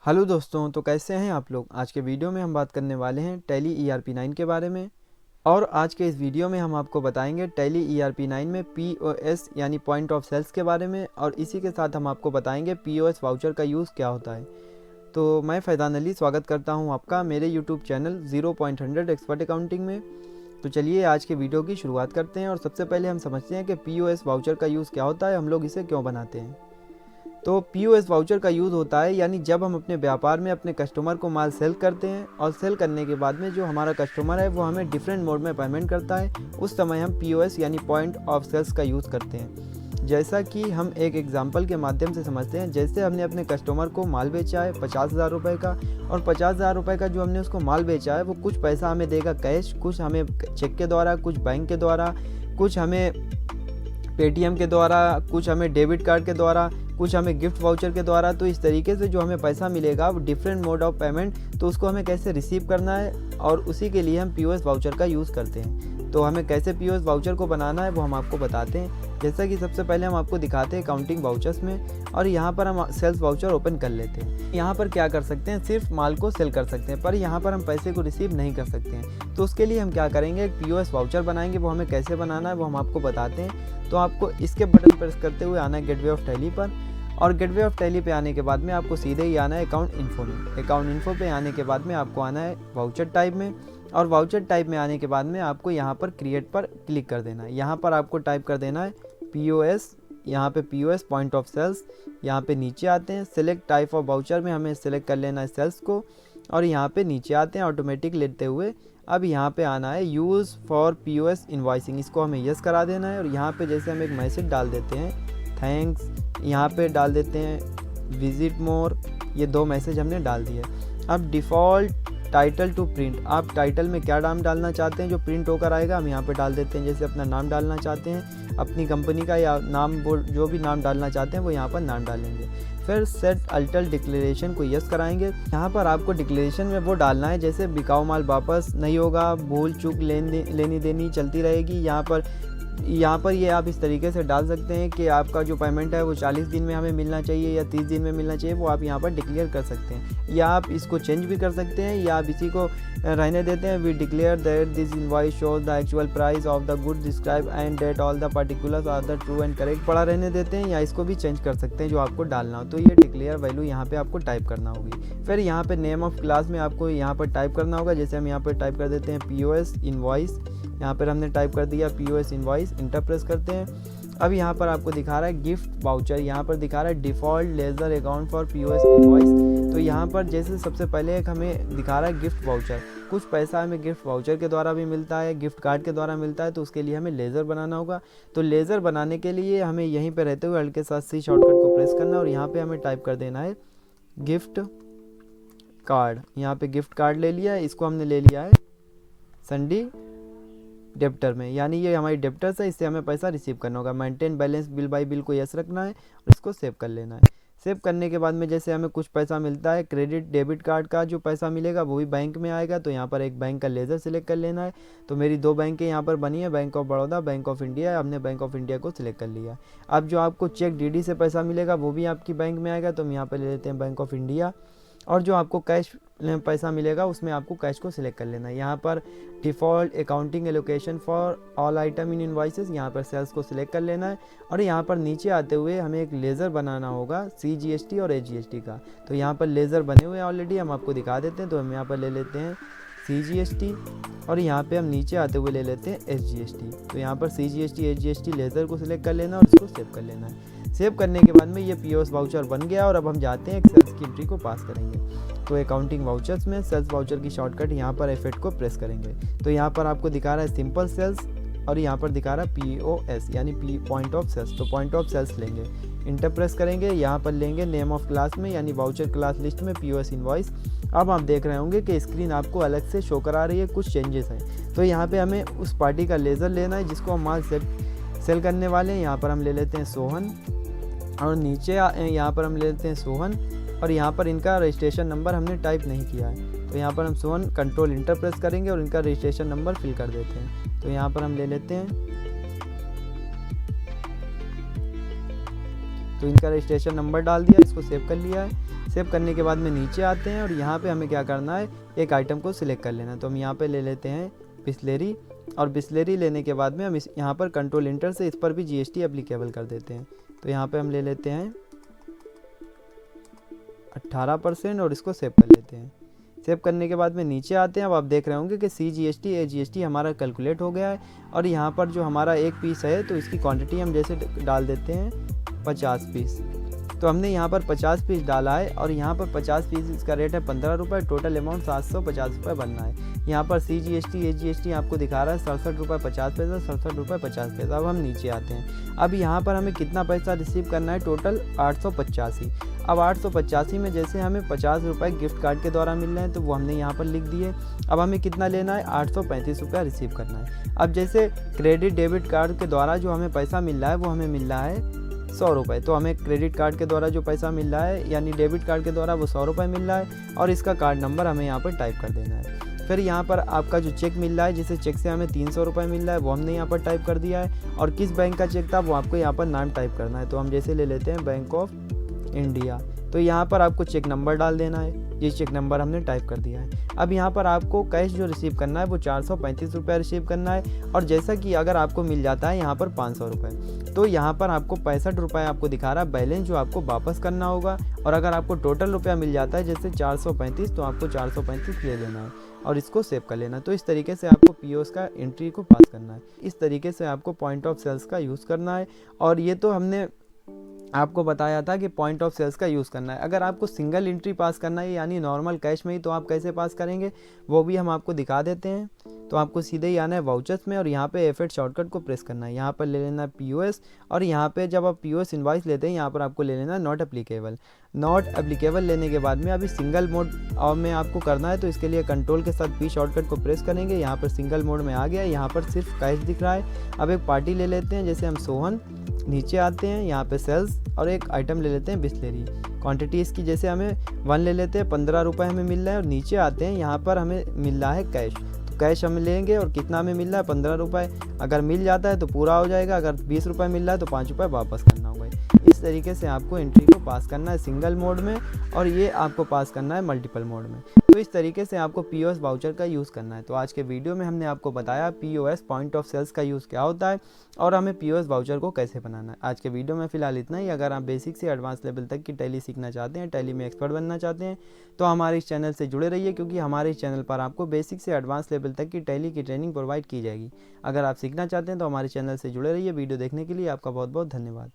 Hello दोस्तों, तो कैसे हैं आप लोग। आज के वीडियो में हम बात करने वाले हैं टैली ERP9 के बारे में। और आज के इस वीडियो में हम आपको बताएंगे टैली ERP9 में POS यानी पॉइंट ऑफ सेल्स के बारे में, और इसी के साथ हम आपको बताएंगे POS वाउचर का यूज़ क्या होता है। तो मैं फैज़ान अली स्वागत करता हूं आपका मेरे यूट्यूब चैनल 0.100 एक्सपर्ट अकाउंटिंग में। तो चलिए आज के वीडियो की शुरुआत करते हैं, और सबसे पहले हम समझते हैं कि POS वाउचर का यूज़ क्या होता है, हम लोग इसे क्यों बनाते हैं। तो POS वाउचर का यूज़ होता है यानी जब हम अपने व्यापार में अपने कस्टमर को माल सेल करते हैं, और सेल करने के बाद में जो हमारा कस्टमर है वो हमें डिफरेंट मोड में पेमेंट करता है, उस समय हम POS यानी पॉइंट ऑफ सेल्स का यूज़ करते हैं। जैसा कि हम एक एग्जांपल के माध्यम से समझते हैं, जैसे हमने अपने कस्टमर को माल बेचा है 50,000 रुपये का, और 50,000 रुपये का जो हमने उसको माल बेचा है वो कुछ पैसा हमें देगा कैश, कुछ हमें चेक के द्वारा, कुछ बैंक के द्वारा, कुछ हमें पेटीएम के द्वारा, कुछ हमें डेबिट कार्ड के द्वारा, कुछ हमें गिफ्ट वाउचर के द्वारा। तो इस तरीके से जो हमें पैसा मिलेगा वो डिफरेंट मोड ऑफ पेमेंट, तो उसको हमें कैसे रिसीव करना है, और उसी के लिए हम POS वाउचर का यूज़ करते हैं। तो हमें कैसे POS वाउचर को बनाना है वो हम आपको बताते हैं। जैसा कि सबसे पहले हम आपको दिखाते हैं अकाउंटिंग वाउचर्स में, और यहाँ पर हम सेल्स वाउचर ओपन कर लेते हैं। यहाँ पर क्या कर सकते हैं, सिर्फ माल को सेल कर सकते हैं, पर यहाँ पर हम पैसे को रिसीव नहीं कर सकते हैं। तो उसके लिए हम क्या करेंगे, एक POS वाउचर बनाएंगे। वो हमें कैसे बनाना है वो हम आपको बताते हैं। तो आपको इसके बटन प्रेस करते हुए आना है गेटवे ऑफ टैली पर, और गेटवे ऑफ टैली पे आने के बाद में आपको सीधे ही आना है अकाउंट इन्फो में। अकाउंट इन्फो पे आने के बाद में आपको आना है वाउचर टाइप में, और वाउचर टाइप में आने के बाद में आपको यहाँ पर क्रिएट पर क्लिक कर देना है। यहाँ पर आपको टाइप कर देना है POS, यहाँ पे POS पॉइंट ऑफ सेल्स। यहाँ पे नीचे आते हैं सेलेक्ट टाइप ऑफ वाउचर में हमें सेलेक्ट कर लेना है सेल्स को, और यहाँ पे नीचे आते हैं ऑटोमेटिक लेते हुए। अब यहाँ पे आना है यूज़ फॉर POS इनवॉइसिंग, इसको हमें यस करा देना है। और यहाँ पे जैसे हम एक मैसेज डाल देते हैं थैंक्स, यहाँ पे डाल देते हैं विजिट मोर, ये 2 मैसेज हमने डाल दिए। अब डिफ़ॉल्ट टाइटल टू प्रिंट, आप टाइटल में क्या नाम डालना चाहते हैं जो प्रिंट होकर आएगा हम यहाँ पे डाल देते हैं। जैसे अपना नाम डालना चाहते हैं, अपनी कंपनी का या नाम, वो जो भी नाम डालना चाहते हैं वो यहाँ पर नाम डालेंगे। फिर सेट अल्टर डिक्लेरेशन को यस कराएंगे। यहाँ पर आपको डिक्लेरेशन में वो डालना है जैसे बिकाऊ माल वापस नहीं होगा, भूल चूक लेनी देनी चलती रहेगी। यहाँ पर ये आप इस तरीके से डाल सकते हैं कि आपका जो पेमेंट है वो 40 दिन में हमें मिलना चाहिए या 30 दिन में मिलना चाहिए, वो आप यहाँ पर डिक्लेयर कर सकते हैं। या आप इसको चेंज भी कर सकते हैं, या आप इसी को रहने देते हैं। We declare that this invoice shows the actual price of the good describe and that all the particulars are the true and correct, पड़ा रहने देते हैं, या इसको भी चेंज कर सकते हैं जो आपको डालना हो। तो ये डिक्लेयर वैल्यू यहाँ पे आपको टाइप करना होगी। फिर यहाँ पे नेम ऑफ क्लास में आपको यहाँ पर टाइप करना होगा। जैसे हम यहाँ पर टाइप कर देते हैं POS इनवॉइस, यहाँ पर हमने टाइप कर दिया POS इनवॉइस, इंटर प्रेस करते हैं। अब यहाँ पर आपको दिखा रहा है गिफ्ट वाउचर, यहाँ पर दिखा रहा है default ledger account for POS invoice. तो यहाँ पर जैसे सबसे पहले एक हमें दिखा रहा है गिफ्ट वाउचर, कुछ पैसा हमें गिफ्ट वाउचर के द्वारा भी मिलता है, गिफ्ट कार्ड के द्वारा मिलता है। तो उसके लिए हमें लेज़र बनाना होगा। तो लेज़र बनाने के लिए हमें यहीं पर रहते हुए अल्ट के साथ C शॉर्टकट को प्रेस करना, और यहाँ पर हमें टाइप कर देना है गिफ्ट कार्ड। यहाँ पर गिफ्ट कार्ड ले लिया है, इसको हमने ले लिया है संडी डेप्टर में, यानी ये हमारी डेप्टर्स है, इससे हमें पैसा रिसीव करना होगा। Maintain balance bill bye bill को यस रखना है, और इसको सेव कर लेना है। सेव करने के बाद में जैसे हमें कुछ पैसा मिलता है, क्रेडिट डेबिट कार्ड का जो पैसा मिलेगा वो भी बैंक में आएगा। तो यहाँ पर एक बैंक का लेज़र सिलेक्ट कर लेना है। तो मेरी 2 बैंकें यहाँ पर बनी है, bank of Baroda, bank of India. हमने बैंक ऑफ इंडिया को सिलेक्ट कर लिया। अब जो आपको चेक DD से पैसा मिलेगा वो भी आपकी बैंक में आएगा, तो हम यहाँ पर ले लेते हैं बैंक ऑफ इंडिया। और जो आपको कैश पैसा मिलेगा उसमें आपको कैश को सिलेक्ट कर लेना है। यहाँ पर default accounting allocation for all item in invoices, यहाँ पर सेल्स को सिलेक्ट कर लेना है। और यहाँ पर नीचे आते हुए हमें एक लेज़र बनाना होगा CGST और AGST का। तो यहाँ पर लेज़र बने हुए हैं ऑलरेडी, हम आपको दिखा देते हैं। तो हम यहाँ पर ले लेते हैं CGST, और यहाँ पे हम नीचे आते हुए ले लेते हैं SGST। तो यहाँ पर CGST AGST लेज़र को सिलेक्ट कर लेना और इसको सेव कर लेना है। सेव करने के बाद में ये POS वाउचर बन गया, और अब हम जाते हैं एक सेल्स की एंट्री को पास करेंगे। तो अकाउंटिंग वाउचर्स में सेल्स वाउचर की शॉर्टकट यहाँ पर F8 को प्रेस करेंगे। तो यहाँ पर आपको दिखा रहा है सिंपल सेल्स, और यहाँ पर दिखा रहा है POS यानी पॉइंट ऑफ सेल्स। तो पॉइंट ऑफ सेल्स लेंगे, इंटर प्रेस करेंगे, यहाँ पर लेंगे नेम ऑफ क्लास में यानी वाउचर क्लास लिस्ट में POS इनवॉइस। अब आप देख रहे होंगे कि स्क्रीन आपको अलग से शो करा रही है, कुछ चेंजेस हैं। तो यहाँ पे हमें उस पार्टी का लेज़र लेना है जिसको हम माल सेल करने वाले हैं। यहाँ पर हम ले लेते हैं सोहन, और नीचे यहाँ पर हम ले लेते हैं सोहन, और यहाँ पर इनका रजिस्ट्रेशन नंबर हमने टाइप नहीं किया है। तो यहाँ पर हम सोहन कंट्रोल इंटर प्रेस करेंगे और इनका रजिस्ट्रेशन नंबर फिल कर देते हैं। तो यहाँ पर हम ले लेते हैं, तो इनका रजिस्ट्रेशन नंबर डाल दिया, इसको सेव कर लिया है। सेव करने के बाद में नीचे आते हैं और यहाँ पे हमें क्या करना है, एक आइटम को सिलेक्ट कर लेना है। तो हम यहाँ पे ले लेते हैं बिस्लेरी, और बिस्लेरी लेने के बाद में हम यहाँ पर कंट्रोल इंटर से इस पर भी GST एप्लीकेबल कर देते हैं। तो यहाँ पे हम ले लेते हैं 18% और इसको सेव कर लेते हैं। सेव करने के बाद में नीचे आते हैं। अब आप देख रहे होंगे कि CGST AGST हमारा कैलकुलेट हो गया है, और यहाँ पर जो हमारा एक पीस है तो इसकी क्वांटिटी हम जैसे डाल देते हैं 50 पीस। तो हमने यहाँ पर 50 पीस डाला है, और यहाँ पर 50 पीस इसका रेट है 15 रुपये। टोटल अमाउंट 750 रुपये बनना है। यहाँ पर CGST AGST आपको दिखा रहा है 67 रुपये 50 पैसा, 67 रुपये 50 पैसा। अब हम नीचे आते हैं। अब यहाँ पर हमें कितना पैसा रिसीव करना है, टोटल 885। अब 885 में जैसे हमें 50 रुपये गिफ्ट कार्ड के द्वारा मिल रहे हैं तो वो हमने यहाँ पर लिख दिए। अब हमें कितना लेना है, 835 रुपया रिसीव करना है। अब जैसे क्रेडिट डेबिट कार्ड के द्वारा जो हमें पैसा मिल रहा है वो हमें मिल रहा है 100 रुपये। तो हमें क्रेडिट कार्ड के द्वारा जो पैसा मिल रहा है यानी डेबिट कार्ड के द्वारा वो 100 रुपये मिल रहा है, और इसका कार्ड नंबर हमें यहाँ पर टाइप कर देना है। फिर यहाँ पर आपका जो चेक मिल रहा है, जिसे चेक से हमें 300 रुपये मिल रहा है, वो हमने यहाँ पर टाइप कर दिया है, और किस बैंक का चेक था वो आपको यहाँ पर नाम टाइप करना है। तो हम जैसे ले लेते हैं बैंक ऑफ इंडिया। तो यहाँ पर आपको चेक नंबर डाल देना है। ये चेक नंबर हमने टाइप कर दिया है। अब यहाँ पर आपको कैश जो रिसीव करना है वो 435 रुपये रिसीव करना है, और जैसा कि अगर आपको मिल जाता है यहाँ पर 500 रुपये, तो यहाँ पर आपको 65 रुपये आपको दिखा रहा है बैलेंस, जो आपको वापस करना होगा। और अगर आपको टोटल रुपया मिल जाता है जैसे 435, तो आपको 435 ले लेना है और इसको सेव कर लेना। तो इस तरीके से आपको POS का एंट्री को पास करना है। इस तरीके से आपको पॉइंट ऑफ सेल्स का यूज़ करना है। और ये तो हमने आपको बताया था कि पॉइंट ऑफ सेल्स का यूज़ करना है। अगर आपको सिंगल एंट्री पास करना है यानी नॉर्मल कैश में ही, तो आप कैसे पास करेंगे वो भी हम आपको दिखा देते हैं। तो आपको सीधे ही आना है वाउचर्स में, और यहाँ पे F8 शॉर्टकट को प्रेस करना है। यहाँ पर ले लेना है POS, और यहाँ पे जब आप POS इनवाइस लेते हैं यहाँ पर आपको ले लेना है नॉट एप्लीकेबल। नॉट एप्लीकेबल लेने के बाद में अभी सिंगल मोड में आपको करना है, तो इसके लिए कंट्रोल के साथ P शॉर्टकट को प्रेस करेंगे। यहाँ पर सिंगल मोड में आ गया, यहाँ पर सिर्फ कैश दिख रहा है। अब एक पार्टी ले लेते हैं, जैसे हम सोहन। नीचे आते हैं, यहाँ पे सेल्स, और एक आइटम ले लेते हैं बिस्लेरी। क्वांटिटी इसकी जैसे हमें 1 ले लेते हैं, 15 रुपये हमें मिल रहा है। और नीचे आते हैं, यहाँ पर हमें मिल रहा है कैश। तो कैश हम लेंगे, और कितना हमें मिल रहा है, 15 रुपये। अगर मिल जाता है तो पूरा हो जाएगा, अगर 20 रुपये मिल रहा है तो 5 रुपये वापस करना होगा। इस तरीके से आपको एंट्री को पास करना है सिंगल मोड में, और ये आपको पास करना है मल्टीपल मोड में। तो इस तरीके से आपको POS वाउचर का यूज़ करना है। तो आज के वीडियो में हमने आपको बताया POS पॉइंट ऑफ सेल्स का यूज़ क्या होता है, और हमें POS वाउचर को कैसे बनाना है। आज के वीडियो में फ़िलहाल इतना ही। अगर आप बेसिक से एडवांस लेवल तक की टैली सीखना चाहते हैं, टैली में एक्सपर्ट बनना चाहते हैं, तो हमारे इस चैनल से जुड़े रहिए, क्योंकि हमारे इस चैनल पर आपको बेसिक से एडवांस लेवल तक की टैली की ट्रेनिंग प्रोवाइड की जाएगी। अगर आप सीखना चाहते हैं तो हमारे चैनल से जुड़े रहिए। वीडियो देखने के लिए आपका बहुत बहुत धन्यवाद।